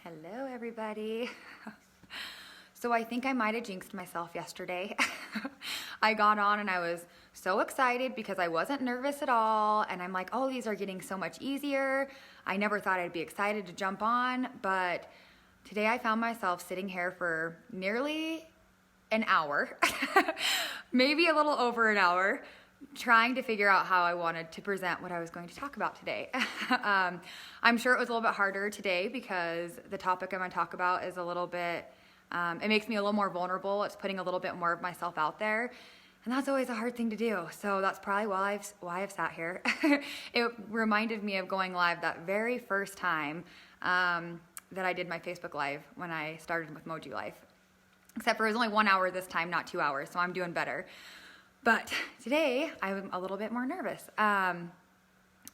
Hello, everybody. So I think I might have jinxed myself yesterday. I got on and I was so excited because I wasn't nervous at all. And I'm like, oh, these are getting so much easier. I never thought I'd be excited to jump on. But today I found myself sitting here for nearly an hour, maybe a little over an hour, trying to figure out how I wanted to present what I was going to talk about today. I'm sure it was a little bit harder today because the topic I'm going to talk about is a little bit, it makes me a little more vulnerable. It's putting a little bit more of myself out there. And that's always a hard thing to do. So that's probably why I've sat here. It reminded me of going live that very first time that I did my Facebook Live when I started with Moji Life. Except for it was only 1 hour this time, not 2 hours, so I'm doing better. But today, I'm a little bit more nervous.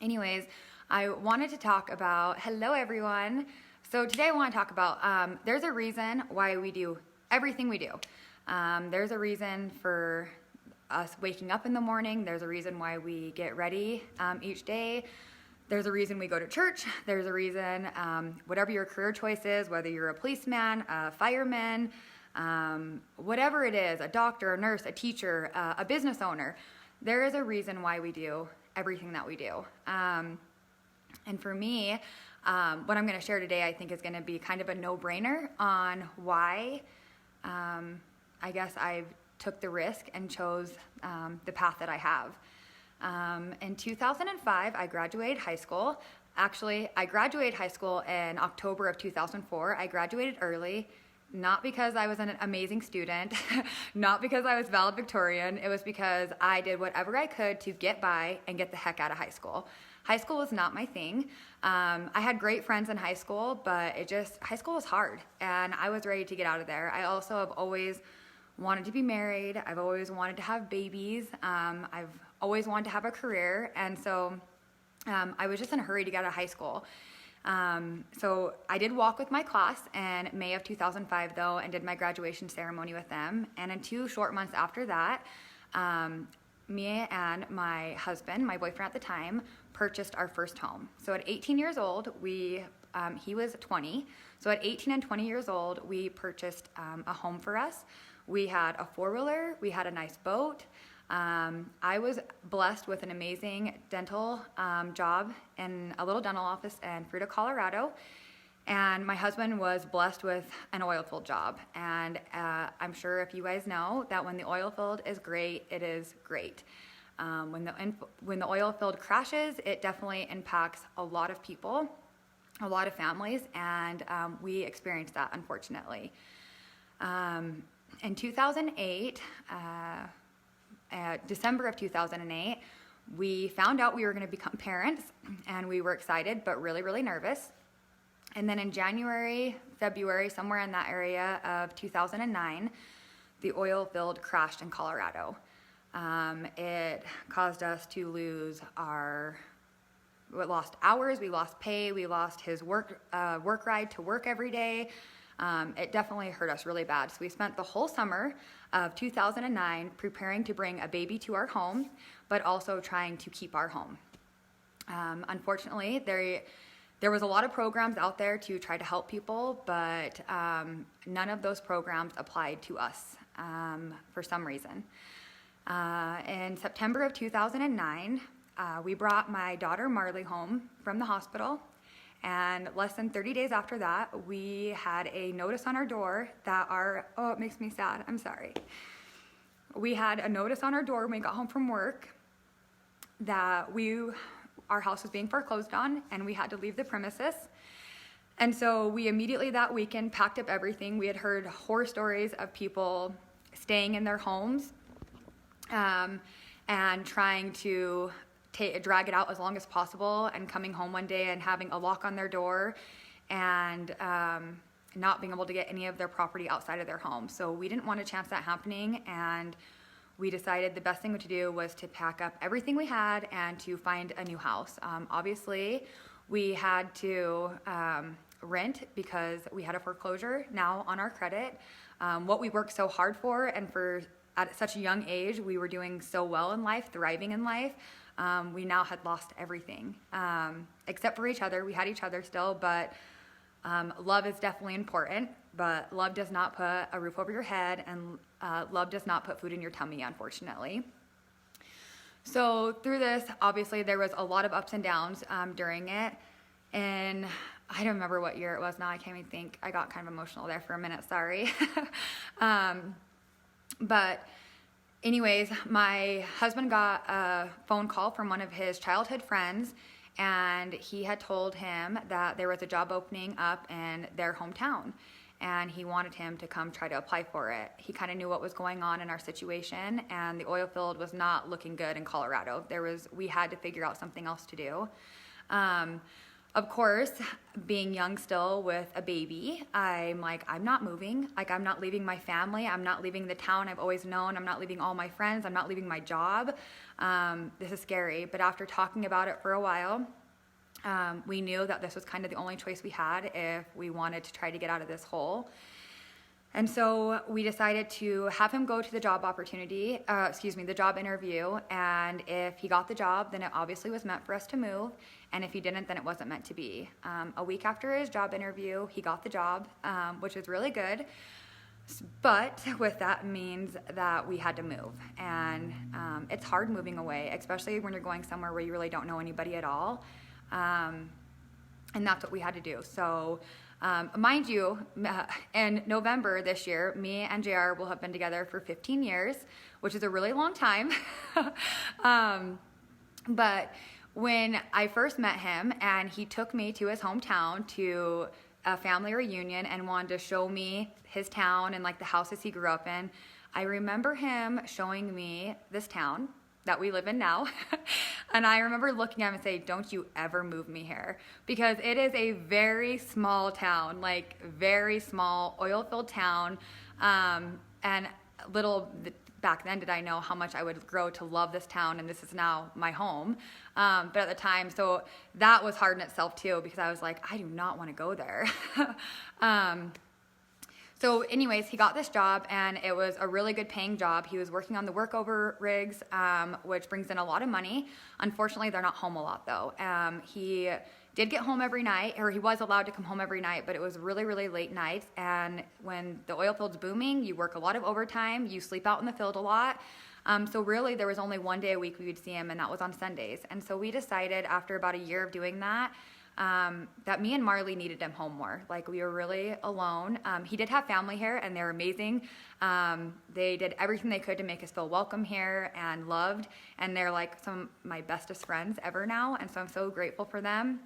Anyways, I wanted to talk about, hello everyone. So today I want to talk about, there's a reason why we do everything we do. There's a reason for us waking up in the morning. There's a reason why we get ready each day. There's a reason we go to church. There's a reason, whatever your career choice is, whether you're a policeman, a fireman, whatever it is, a doctor, a nurse, a teacher, a business owner, there is a reason why we do everything that we do. And for me, what I'm going to share today, I think is going to be kind of a no-brainer on why, I guess I took the risk and chose the path that I have. In 2005, I graduated high school. Actually, I graduated high school in October of 2004. I graduated early. Not because I was an amazing student, not because I was valedictorian. It was because I did whatever I could to get by and get the heck out of high school. High school was not my thing. I had great friends in high school, but high school was hard, and I was ready to get out of there. I also have always wanted to be married. I've always wanted to have babies. I've always wanted to have a career, and so I was just in a hurry to get out of high school. So I did walk with my class in May of 2005 though, and did my graduation ceremony with them. And in 2 short months after that, me and my husband, my boyfriend at the time, purchased our first home. So at 18 years old, he was 20. So at 18 and 20 years old, we purchased a home for us. We had a 4-wheeler, we had a nice boat. I was blessed with an amazing dental job in a little dental office in Fruita, Colorado, and my husband was blessed with an oil field job. And I'm sure if you guys know that when the oil field is great, it is great. When the oil field crashes, it definitely impacts a lot of people, a lot of families, and we experienced that, unfortunately. In 2008, December of 2008, we found out we were going to become parents, and we were excited but really, really nervous. And then in January, February, somewhere in that area of 2009, the oil field crashed in Colorado. It caused us to we lost hours, we lost pay, we lost his work ride to work every day. It definitely hurt us really bad. So we spent the whole summer of 2009 preparing to bring a baby to our home, but also trying to keep our home. Unfortunately, there was a lot of programs out there to try to help people, but none of those programs applied to us for some reason. In September of 2009, we brought my daughter Marley home from the hospital. And less than 30 days after that, we had a notice on our door that it makes me sad, I'm sorry. We had a notice on our door when we got home from work that our house was being foreclosed on and we had to leave the premises. And so we immediately that weekend packed up everything. We had heard horror stories of people staying in their homes and trying to drag it out as long as possible, and coming home one day and having a lock on their door and not being able to get any of their property outside of their home. So we didn't want a chance that happening, and we decided the best thing to do was to pack up everything we had and to find a new house. Obviously, we had to rent because we had a foreclosure now on our credit. What we worked so hard for, and at such a young age, we were doing so well in life, thriving in life. We now had lost everything, except for each other. We had each other still, but Love is definitely important, but love does not put a roof over your head, and love does not put food in your tummy, unfortunately. So through this, obviously, there was a lot of ups and downs during it. And I don't remember what year it was now. I can't even think. I got kind of emotional there for a minute. Sorry. But anyways, my husband got a phone call from one of his childhood friends, and he had told him that there was a job opening up in their hometown, and he wanted him to come try to apply for it. He kind of knew what was going on in our situation, and the oil field was not looking good in Colorado. We had to figure out something else to do. Of course, being young still with a baby, I'm like, I'm not moving. Like, I'm not leaving my family. I'm not leaving the town I've always known. I'm not leaving all my friends. I'm not leaving my job. This is scary. But after talking about it for a while, we knew that this was kind of the only choice we had if we wanted to try to get out of this hole. And so we decided to have him go to the job the job interview. And if he got the job, then it obviously was meant for us to move. And if he didn't, then it wasn't meant to be. A week after his job interview, he got the job, which was really good. But with that means that we had to move. And it's hard moving away, especially when you're going somewhere where you really don't know anybody at all. And that's what we had to do. So mind you, in November this year, me and JR will have been together for 15 years, which is a really long time. But when I first met him and he took me to his hometown to a family reunion and wanted to show me his town and like the houses he grew up in, I remember him showing me this town that we live in now. And I remember looking at him and saying, don't you ever move me here, because it is a very small town, like very small oil-filled town. And back then did I know how much I would grow to love this town, and this is now my home. But at the time, so that was hard in itself too, because I was like, I do not want to go there. So anyways, he got this job, and it was a really good paying job. He was working on the workover rigs, which brings in a lot of money. Unfortunately, they're not home a lot though. He did get home every night, or he was allowed to come home every night, but it was really, really late nights. And when the oil field's booming, you work a lot of overtime, you sleep out in the field a lot. So really there was only one day a week we would see him, and that was on Sundays. And so we decided after about a year of doing that, that me and Marley needed him home more. Like, we were really alone. He did have family here, and they're amazing. They did everything they could to make us feel welcome here and loved. And they're like some of my bestest friends ever now. And so I'm so grateful for them.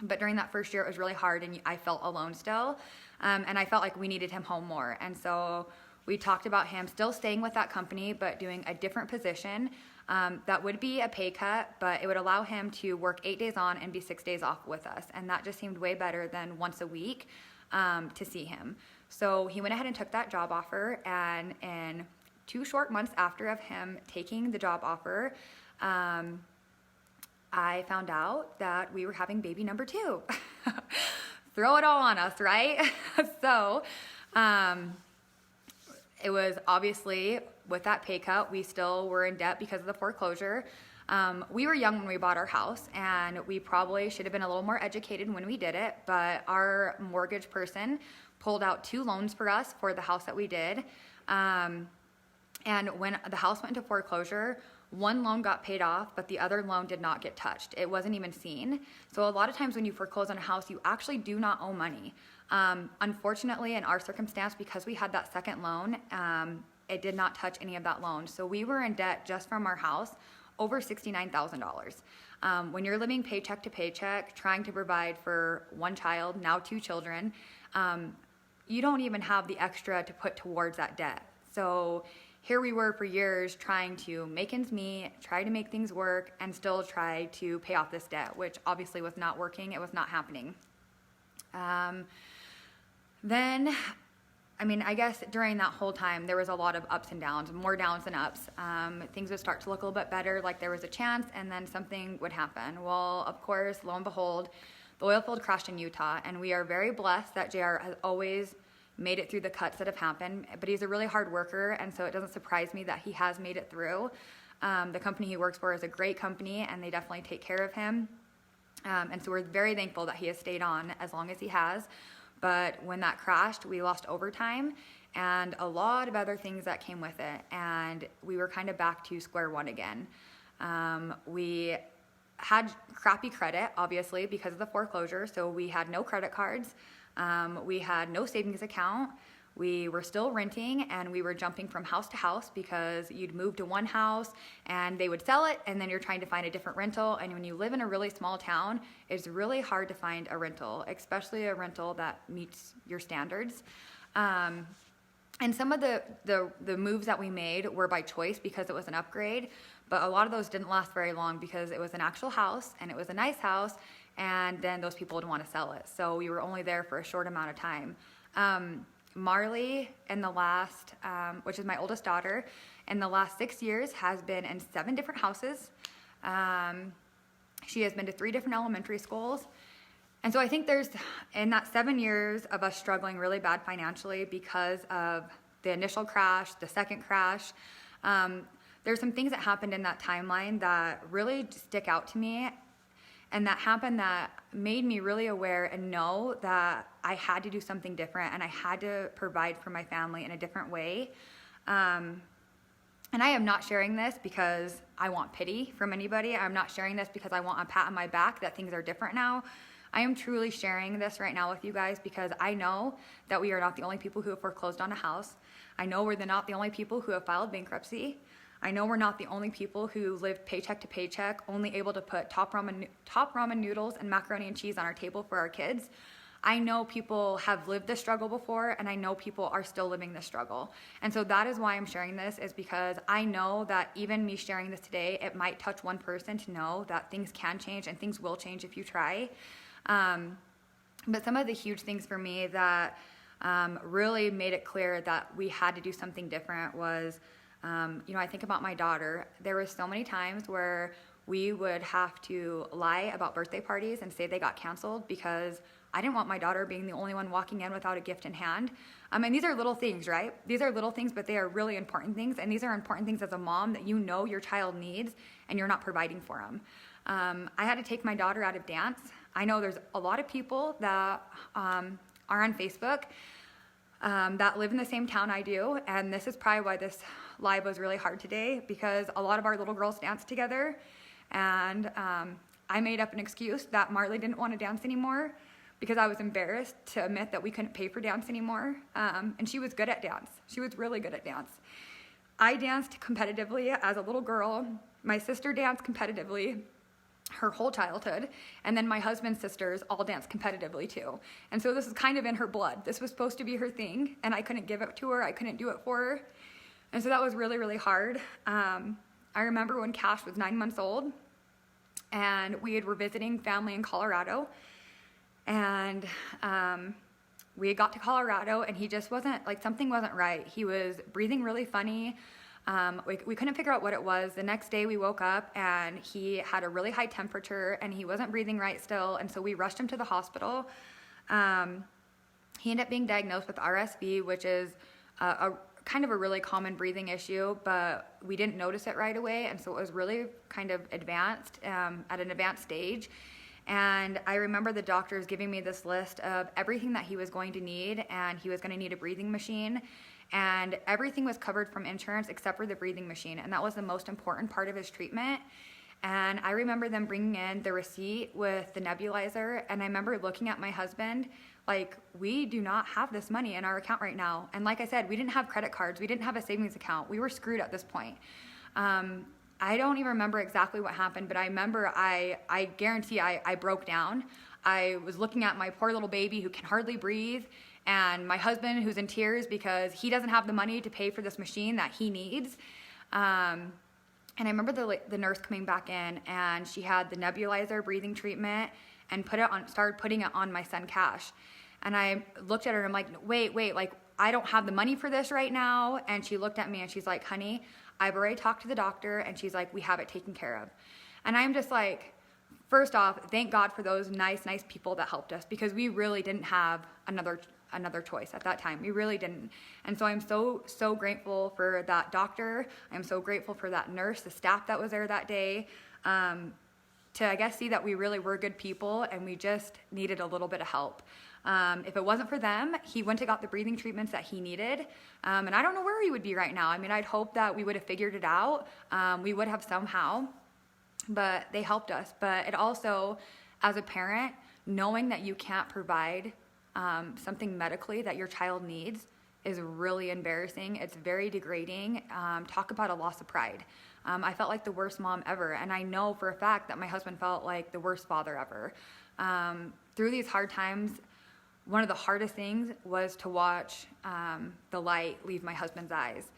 But during that first year, it was really hard, and I felt alone still. And I felt like we needed him home more. And so we talked about him still staying with that company, but doing a different position. That would be a pay cut, but it would allow him to work 8 days on and be 6 days off with us. And that just seemed way better than once a week to see him. So he went ahead and took that job offer. And in 2 short months after of him taking the job offer, I found out that we were having baby number 2. Throw it all on us, right? So it was obviously, with that pay cut, we still were in debt because of the foreclosure. We were young when we bought our house, and we probably should have been a little more educated when we did it, but our mortgage person pulled out 2 loans for us for the house that we did. And when the house went into foreclosure, one loan got paid off, but the other loan did not get touched. It wasn't even seen. So a lot of times when you foreclose on a house, you actually do not owe money. Unfortunately, in our circumstance, because we had that second loan, it did not touch any of that loan. So we were in debt just from our house over $69,000. When you're living paycheck to paycheck, trying to provide for 1 child, now 2 children, you don't even have the extra to put towards that debt. So here we were for years trying to make ends meet, try to make things work, and still try to pay off this debt, which obviously was not working. It was not happening. Then, I guess during that whole time, there was a lot of ups and downs, more downs than ups. Things would start to look a little bit better, like there was a chance, and then something would happen. Well, of course, lo and behold, the oil field crashed in Utah, and we are very blessed that JR has always made it through the cuts that have happened, but he's a really hard worker, and so it doesn't surprise me that he has made it through. The company he works for is a great company, and they definitely take care of him. And so we're very thankful that he has stayed on as long as he has. But when that crashed, we lost overtime and a lot of other things that came with it. And we were kind of back to square one again. We had crappy credit, obviously, because of the foreclosure. So we had no credit cards. We had no savings account. We were still renting, and we were jumping from house to house because you'd move to one house and they would sell it, and then you're trying to find a different rental. And when you live in a really small town, it's really hard to find a rental, especially a rental that meets your standards. And some of the moves that we made were by choice because it was an upgrade, but a lot of those didn't last very long because it was an actual house and it was a nice house, and then those people would want to sell it. So we were only there for a short amount of time. Marley, in the last, which is my oldest daughter, in the last 6 years has been in 7 different houses. She has been to 3 different elementary schools. And so I think there's, in that 7 years of us struggling really bad financially because of the initial crash, the second crash, there's some things that happened in that timeline that really stick out to me, and that happened that made me really aware and know that I had to do something different and I had to provide for my family in a different way. And I am not sharing this because I want pity from anybody. I'm not sharing this because I want a pat on my back that things are different now. I am truly sharing this right now with you guys because I know that we are not the only people who have foreclosed on a house. I know we're not the only people who have filed bankruptcy. I know we're not the only people who lived paycheck to paycheck, only able to put top ramen noodles and macaroni and cheese on our table for our kids. I know people have lived this struggle before, and I know people are still living this struggle. And so that is why I'm sharing this, is because I know that even me sharing this today, it might touch one person to know that things can change and things will change if you try. But some of the huge things for me that really made it clear that we had to do something different was, I think about my daughter. There were so many times where we would have to lie about birthday parties and say they got canceled because I didn't want my daughter being the only one walking in without a gift in hand. And these are little things, right? These are little things, but they are really important things. And these are important things as a mom that you know your child needs and you're not providing for them. I had to take my daughter out of dance. I know there's a lot of people that are on Facebook that live in the same town I do. And this is probably why this live was really hard today, because a lot of our little girls dance together. And I made up an excuse that Marley didn't want to dance anymore because I was embarrassed to admit that we couldn't pay for dance anymore. And she was good at dance. She was really good at dance. I danced competitively as a little girl. My sister danced competitively her whole childhood. And then my husband's sisters all danced competitively too. And so this is kind of in her blood. This was supposed to be her thing, and I couldn't give it to her. I couldn't do it for her. And so that was really, really hard. I remember when Cash was 9 months old, and were visiting family in Colorado. And we got to Colorado, and he just wasn't, something wasn't right. He was breathing really funny. We couldn't figure out what it was. The next day we woke up, and he had a really high temperature, and he wasn't breathing right still. And so we rushed him to the hospital. He ended up being diagnosed with RSV, which is a kind of a really common breathing issue, but we didn't notice it right away. And so it was really kind of advanced, at an advanced stage. And I remember the doctors giving me this list of everything that he was going to need, and he was going to need a breathing machine, and everything was covered from insurance except for the breathing machine. And that was the most important part of his treatment. And I remember them bringing in the receipt with the nebulizer, and I remember looking at my husband we do not have this money in our account right now. And like I said, we didn't have credit cards. We didn't have a savings account. We were screwed at this point. I don't even remember exactly what happened, but I remember I guarantee I broke down. I was looking at my poor little baby who can hardly breathe, and my husband who's in tears because he doesn't have the money to pay for this machine that he needs. And I remember the nurse coming back in, and she had the nebulizer breathing treatment and started putting it on my son Cash. And I looked at her and I'm like, wait, I don't have the money for this right now. And she looked at me and she's like, honey, I've already talked to the doctor, and she's like, we have it taken care of. And I'm just like, first off, thank God for those nice people that helped us, because we really didn't have another choice at that time. We really didn't. And so I'm so grateful for that doctor. I'm so grateful for that nurse, the staff that was there that day. I guess, see that we really were good people and we just needed a little bit of help. If it wasn't for them, he went and got the breathing treatments that he needed. And I don't know where he would be right now. I mean, I'd hope that we would have figured it out. We would have somehow, but they helped us. But it also, as a parent, knowing that you can't provide something medically that your child needs is really embarrassing. It's very degrading. Talk about a loss of pride. I felt like the worst mom ever. And I know for a fact that my husband felt like the worst father ever. Through these hard times, one of the hardest things was to watch the light leave my husband's eyes.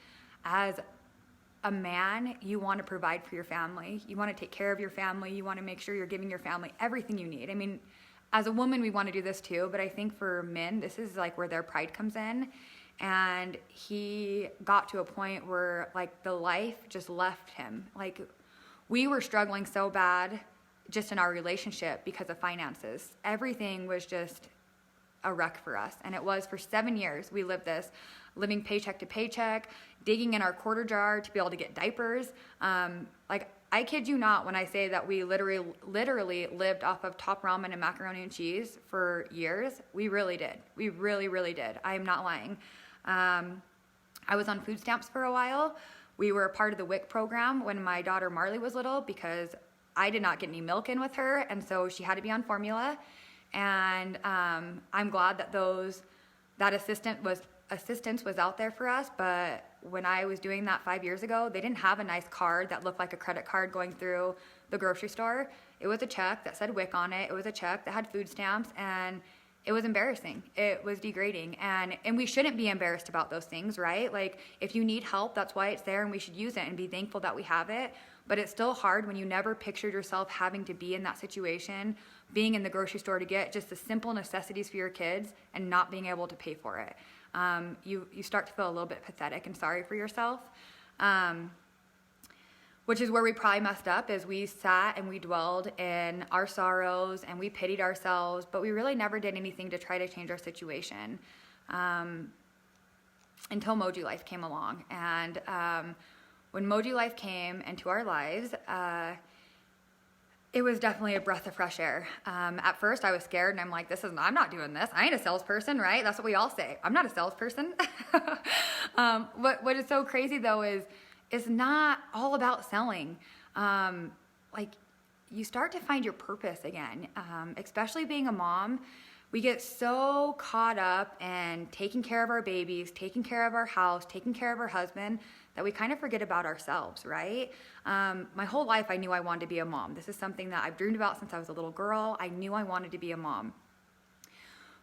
As a man, you want to provide for your family. You want to take care of your family. You want to make sure you're giving your family everything you need. I mean, as a woman, we want to do this too, but I think for men, this is like where their pride comes in. And he got to a point where like the life just left him. Like we were struggling so bad just in our relationship because of finances. Everything was just a wreck for us. And it was for 7 years. We lived this, living paycheck to paycheck, digging in our quarter jar to be able to get diapers. Like I kid you not when I say that we literally lived off of top ramen and macaroni and cheese for years. We really did. We really, really did. I am not lying. I was on food stamps for a while. We were a part of the WIC program when my daughter Marley was little because I did not get any milk in with her, and so she had to be on formula. And I'm glad that assistance was out there for us. But when I was doing that 5 years ago, they didn't have a nice card that looked like a credit card going through the grocery store. It was a check that said WIC on it. It was a check that had food stamps, and it was embarrassing. It was degrading. And we shouldn't be embarrassed about those things, right? Like if you need help, that's why it's there, and we should use it and be thankful that we have it. But it's still hard when you never pictured yourself having to be in that situation, being in the grocery store to get just the simple necessities for your kids and not being able to pay for it. You start to feel a little bit pathetic and sorry for yourself, which is where we probably messed up, is we sat and we dwelled in our sorrows and we pitied ourselves, but we really never did anything to try to change our situation until Moji Life came along. And when Moji Life came into our lives, it was definitely a breath of fresh air. At first I was scared and I'm like, I'm not doing this. I ain't a salesperson, right? That's what we all say. I'm not a salesperson. What is so crazy though is it's not all about selling. Like you start to find your purpose again, especially being a mom. We get so caught up in taking care of our babies, taking care of our house, taking care of our husband, that we kind of forget about ourselves, right? My whole life I knew I wanted to be a mom. This is something that I've dreamed about since I was a little girl. I knew I wanted to be a mom.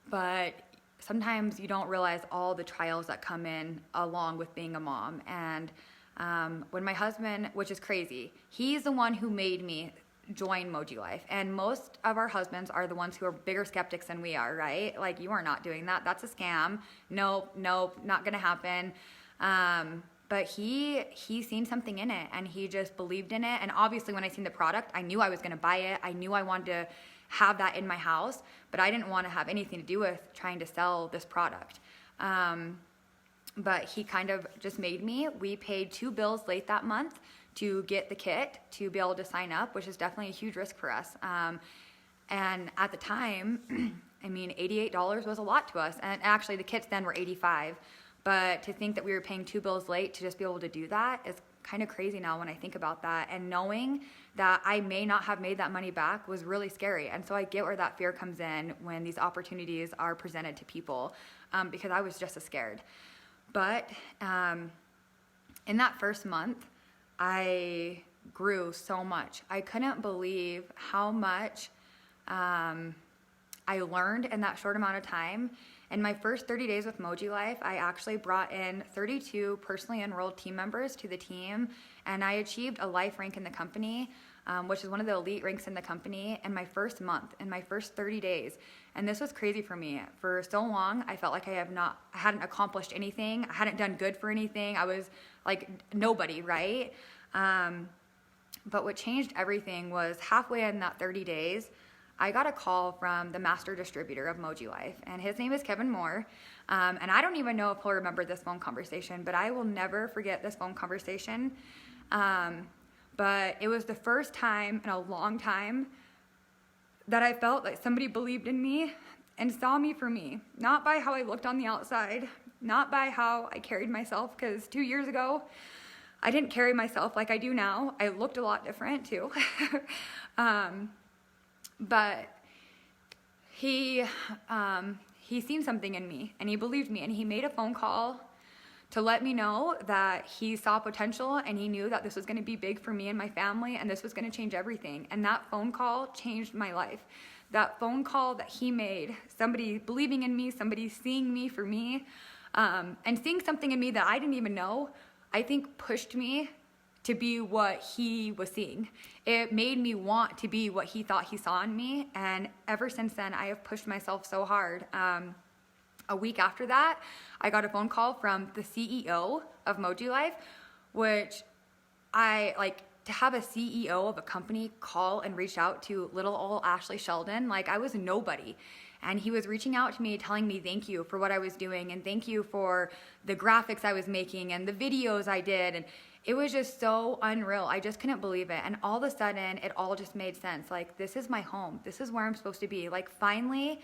But sometimes you don't realize all the trials that come in along with being a mom. And when my husband, which is crazy, he's the one who made me join Moji Life. And most of our husbands are the ones who are bigger skeptics than we are, right? Like, you are not doing that. That's a scam. Nope, not gonna happen. But he seen something in it and he just believed in it. And obviously when I seen the product, I knew I was gonna buy it. I knew I wanted to have that in my house, but I didn't want to have anything to do with trying to sell this product. But he kind of just made me. We paid 2 bills late that month to get the kit to be able to sign up, which is definitely a huge risk for us. And at the time, I mean, $88 was a lot to us. And actually the kits then were $85. But to think that we were paying 2 bills late to just be able to do that is kind of crazy now when I think about that. And knowing that I may not have made that money back was really scary. And so I get where that fear comes in when these opportunities are presented to people, because I was just as scared. But in that first month, I grew so much. I couldn't believe how much I learned in that short amount of time. In my first 30 days with Moji Life, I actually brought in 32 personally enrolled team members to the team, and I achieved a life rank in the company, which is one of the elite ranks in the company, in my first month, in my first 30 days. And this was crazy for me. For so long, I felt like I hadn't accomplished anything. I hadn't done good for anything. I was like nobody, right? But what changed everything was halfway in that 30 days, I got a call from the master distributor of Moji Life, and his name is Kevin Moore. And I don't even know if he'll remember this phone conversation, but I will never forget this phone conversation. but it was the first time in a long time that I felt like somebody believed in me and saw me for me, not by how I looked on the outside, not by how I carried myself, because 2 years ago, I didn't carry myself like I do now. I looked a lot different too. But he seen something in me and he believed me, and he made a phone call to let me know that he saw potential and he knew that this was going to be big for me and my family, and this was going to change everything. And that phone call changed my life. That phone call that he made, somebody believing in me, somebody seeing me for me, and seeing something in me that I didn't even know, I think pushed me to be what he was seeing. It made me want to be what he thought he saw in me. And ever since then, I have pushed myself so hard. A week after that, I got a phone call from the CEO of Moji Life, which I like to have a CEO of a company call and reach out to little old Ashley Sheldon. Like, I was nobody. And he was reaching out to me, telling me thank you for what I was doing, and thank you for the graphics I was making and the videos I did. And it was just so unreal. I just couldn't believe it. And all of a sudden, it all just made sense. Like, this is my home. This is where I'm supposed to be. Like, finally,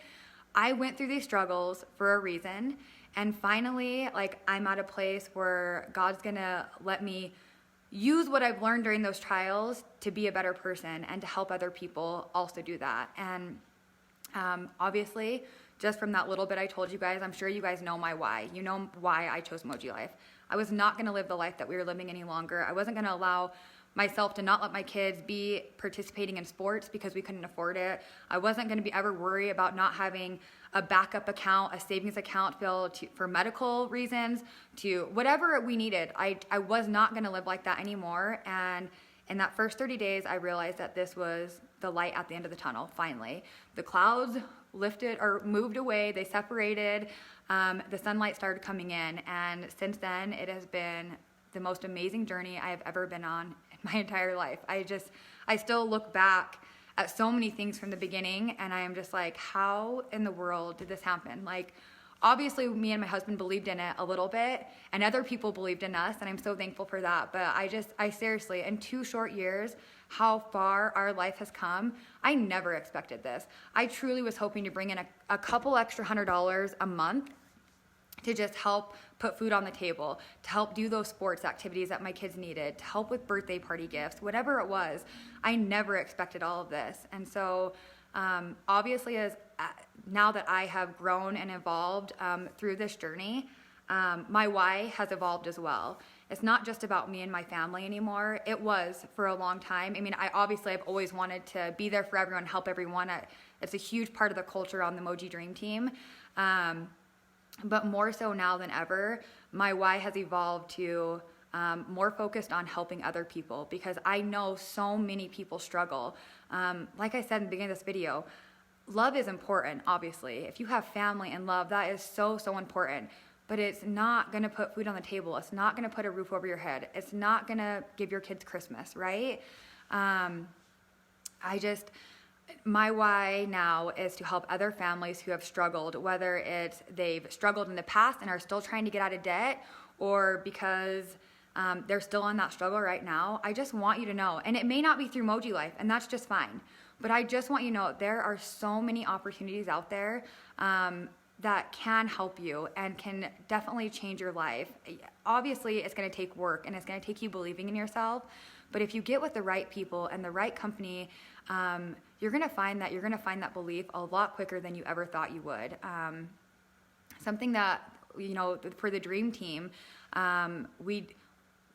I went through these struggles for a reason. And finally, like, I'm at a place where God's gonna let me use what I've learned during those trials to be a better person and to help other people also do that. And obviously, just from that little bit I told you guys, I'm sure you guys know my why. You know why I chose Moji Life. I was not going to live the life that we were living any longer. I wasn't going to allow myself to not let my kids be participating in sports because we couldn't afford it. I wasn't going to be ever worried about not having a backup account, a savings account for medical reasons, to whatever we needed. I was not going to live like that anymore. And in that first 30 days, I realized that this was the light at the end of the tunnel, finally. The clouds lifted or moved away, they separated, the sunlight started coming in, and since then, it has been the most amazing journey I have ever been on in my entire life. I still look back at so many things from the beginning, and I am just like, how in the world did this happen? Like, obviously, me and my husband believed in it a little bit, and other people believed in us, and I'm so thankful for that. But I seriously, in 2 short years, how far our life has come, I never expected this. I truly was hoping to bring in a couple extra $100 a month to just help put food on the table, to help do those sports activities that my kids needed, to help with birthday party gifts, whatever it was. I never expected all of this. And so obviously, now that I have grown and evolved through this journey, my why has evolved as well. It's not just about me and my family anymore. It was for a long time. I mean, I've always wanted to be there for everyone, help everyone. It's a huge part of the culture on the Moji Dream Team. But more so now than ever, my why has evolved to more focused on helping other people, because I know so many people struggle. Like I said in the beginning of this video, love is important, obviously. If you have family and love, that is so, so important. But it's not going to put food on the table. It's not going to put a roof over your head. It's not going to give your kids Christmas, right? My why now is to help other families who have struggled, whether it's they've struggled in the past and are still trying to get out of debt, or because they're still in that struggle right now. I just want you to know, and it may not be through Moji Life, and that's just fine, but I just want you to know there are so many opportunities out there that can help you and can definitely change your life. Obviously, it's going to take work and it's going to take you believing in yourself, but if you get with the right people and the right company, you're going to find that belief a lot quicker than you ever thought you would. Something that, for the Dream Team,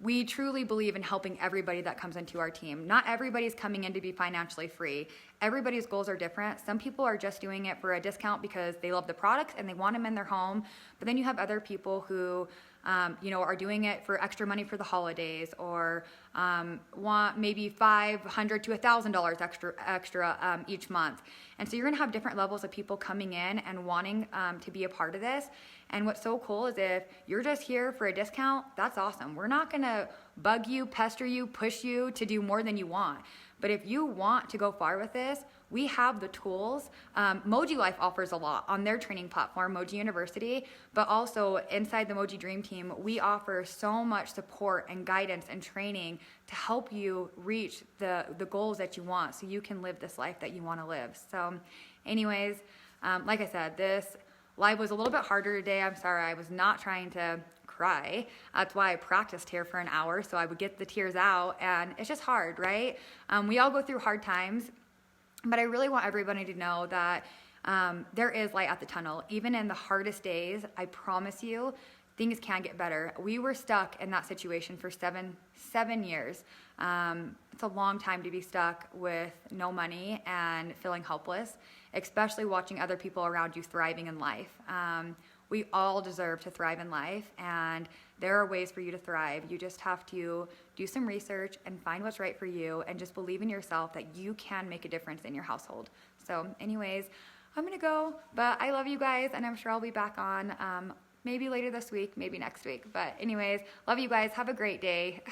we truly believe in helping everybody that comes into our team. Not everybody's coming in to be financially free. Everybody's goals are different. Some people are just doing it for a discount because they love the products and they want them in their home. But then you have other people who, are doing it for extra money for the holidays, or want maybe $500 to $1,000 extra each month. And so you're gonna have different levels of people coming in and wanting to be a part of this. And what's so cool is if you're just here for a discount, that's awesome. We're not gonna bug you, pester you, push you to do more than you want. But if you want to go far with this, we have the tools. Moji Life offers a lot on their training platform, Moji University, but also inside the Moji Dream Team, we offer so much support and guidance and training to help you reach the goals that you want so you can live this life that you want to live. So anyways, like I said, this live was a little bit harder today. I'm sorry, I was not trying to cry. That's why I practiced here for an hour, so I would get the tears out, and it's just hard, right? We all go through hard times, but I really want everybody to know that there is light at the tunnel. Even in the hardest days, I promise you, things can get better. We were stuck in that situation for seven years. It's a long time to be stuck with no money and feeling helpless, especially watching other people around you thriving in life. We all deserve to thrive in life, and there are ways for you to thrive. You just have to do some research and find what's right for you, and just believe in yourself that you can make a difference in your household. So anyways, I'm gonna go, but I love you guys, and I'm sure I'll be back on maybe later this week, maybe next week. But anyways, love you guys. Have a great day.